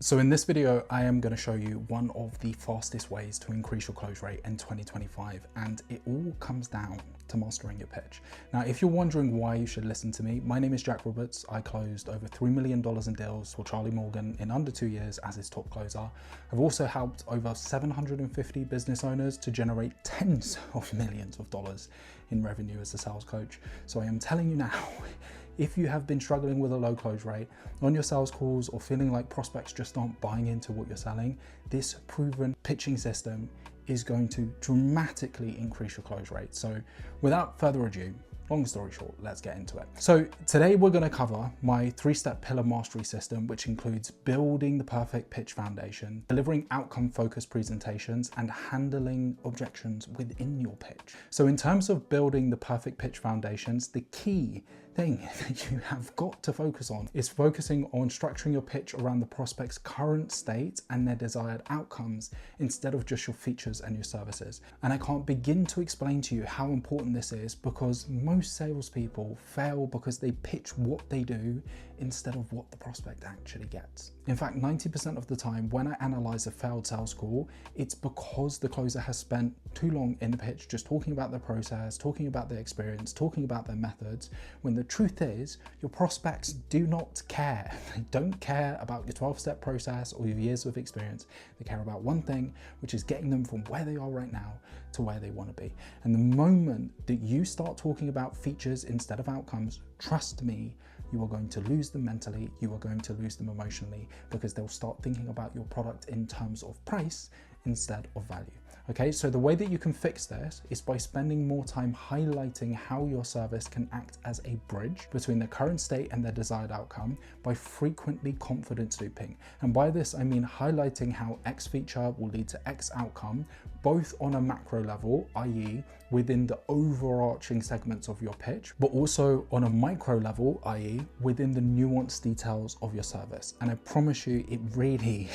So in this video, I am going to show you one of the fastest ways to increase your close rate in 2025, and it all comes down to mastering your pitch. Now, if you're wondering why you should listen to me, my name is Jack Roberts. I closed over $3 million in deals for Charlie Morgan in under 2 years as his top closer. I've also helped over 750 business owners to generate tens of millions of dollars in revenue as a sales coach. So I am telling you now, if you have been struggling with a low close rate on your sales calls or feeling like prospects just aren't buying into what you're selling, this proven pitching system is going to dramatically increase your close rate. So without further ado, long story short, let's get into it. So today we're going to cover my 3-step pillar mastery system, which includes building the perfect pitch foundation, delivering outcome-focused presentations, and handling objections within your pitch. So in terms of building the perfect pitch foundations, the key thing that you have got to focus on is focusing on structuring your pitch around the prospect's current state and their desired outcomes instead of just your features and your services. And I can't begin to explain to you how important this is, because most salespeople fail because they pitch what they do instead of what the prospect actually gets. In fact, 90% of the time when I analyze a failed sales call, it's because the closer has spent too long in the pitch just talking about their process, talking about their experience, talking about their methods, when the truth is your prospects do not care. They don't care about your 12-step process or your years of experience. They care about one thing, which is getting them from where they are right now to where they want to be. And the moment that you start talking about features instead of outcomes, trust me, you are going to lose them mentally, you are going to lose them emotionally, because they'll start thinking about your product in terms of price instead of value. Okay, so the way that you can fix this is by spending more time highlighting how your service can act as a bridge between their current state and their desired outcome by frequently confidence looping. And by this, I mean highlighting how X feature will lead to X outcome, both on a macro level, i.e. within the overarching segments of your pitch, but also on a micro level, i.e. within the nuanced details of your service. And I promise you, it really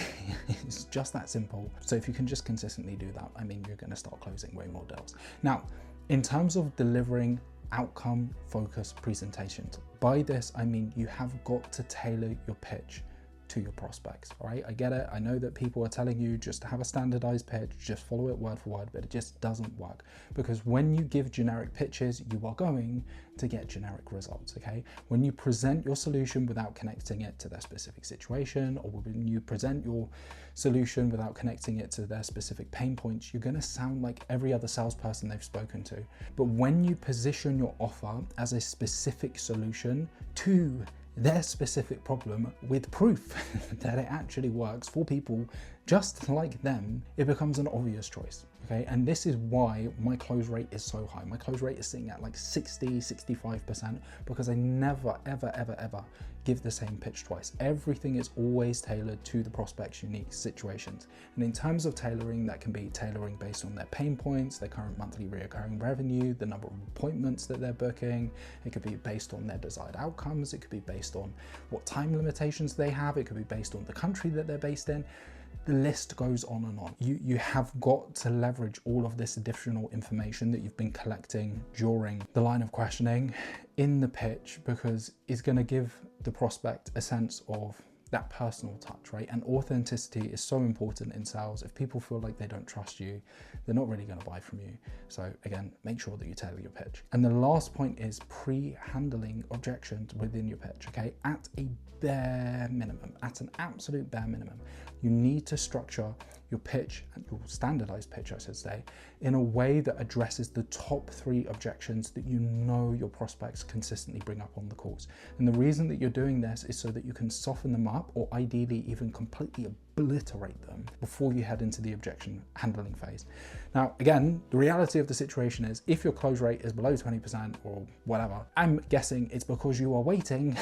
is just that simple. So if you can just consistently do that, I mean, you're going to start closing way more deals. Now, in terms of delivering outcome-focused presentations, by this, I mean, you have got to tailor your pitch to your prospects. All right, I get it. I know that people are telling you just to have a standardized pitch, just follow it word for word, but it just doesn't work, because when you give generic pitches, you are going to get generic results. Okay, when you present your solution without connecting it to their specific situation, or when you present your solution without connecting it to their specific pain points, you're going to sound like every other salesperson they've spoken to. But when you position your offer as a specific solution to their specific problem with proof that it actually works for people just like them, it becomes an obvious choice. Okay, and this is why my close rate is so high. My close rate is sitting at like 65%, because I never, ever give the same pitch twice. Everything is always tailored to the prospect's unique situations. And in terms of tailoring, that can be tailoring based on their pain points, their current monthly recurring revenue, the number of appointments that they're booking. It could be based on their desired outcomes. It could be based on what time limitations they have. It could be based on the country that they're based in. The list goes on and on. You have got to leverage all of this additional information that you've been collecting during the line of questioning in the pitch, because it's going to give the prospect a sense of that personal touch, right? And authenticity is so important in sales. If people feel like they don't trust you, they're not really going to buy from you. So again, make sure that you tailor your pitch. And the last point is pre-handling objections within your pitch, okay? At a bare minimum, at an absolute bare minimum, you need to structure your pitch, your standardized pitch, I should say, in a way that addresses the top 3 objections that you know your prospects consistently bring up on the calls. And the reason that you're doing this is so that you can soften them up, or ideally even completely obliterate them before you head into the objection handling phase. Now, again, the reality of the situation is if your close rate is below 20% or whatever, I'm guessing it's because you are waiting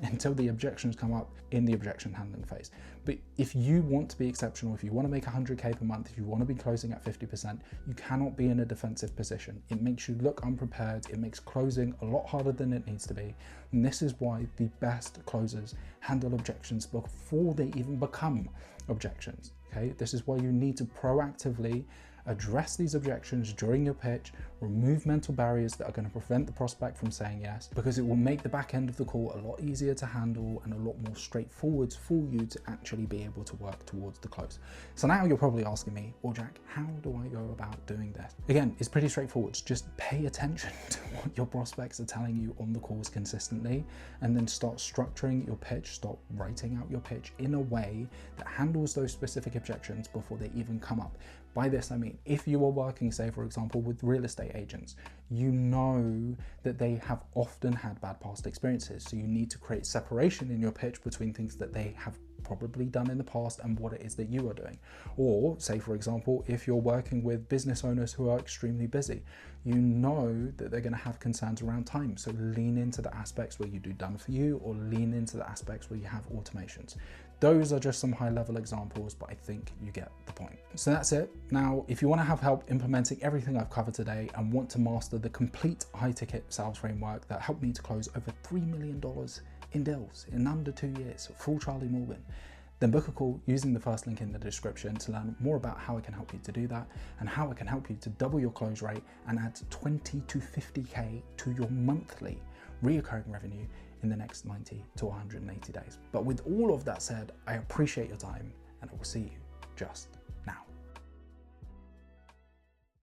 until the objections come up in the objection handling phase. But if you want to be exceptional, if you want to make 100K per month, if you want to be closing at 50%, you cannot be in a defensive position. It makes you look unprepared. It makes closing a lot harder than it needs to be. And this is why the best closers handle objections before they even become objections. Okay, this is why you need to proactively address these objections during your pitch, remove mental barriers that are going to prevent the prospect from saying yes, because it will make the back end of the call a lot easier to handle and a lot more straightforward for you to actually be able to work towards the close. So now you're probably asking me, well, Jack, how do I go about doing this? Again, it's pretty straightforward. Just pay attention to what your prospects are telling you on the calls consistently, and then start structuring your pitch, start writing out your pitch in a way that handles those specific objections before they even come up. By this, I mean, if you are working, say, for example, with real estate agents, you know that they have often had bad past experiences. So you need to create separation in your pitch between things that they have probably done in the past and what it is that you are doing. Or say, for example, if you're working with business owners who are extremely busy, you know that they're going to have concerns around time. So lean into the aspects where you do done for you, or lean into the aspects where you have automations. Those are just some high level examples, but I think you get the point. So that's it. Now, if you want to have help implementing everything I've covered today and want to master the complete high ticket sales framework that helped me to close over $3 million in deals in under 2 years, full Charlie Morgan, then book a call using the first link in the description to learn more about how I can help you to do that and how I can help you to double your close rate and add 20 to 50K to your monthly reoccurring revenue in the next 90 to 180 days. But with all of that said, I appreciate your time and I will see you just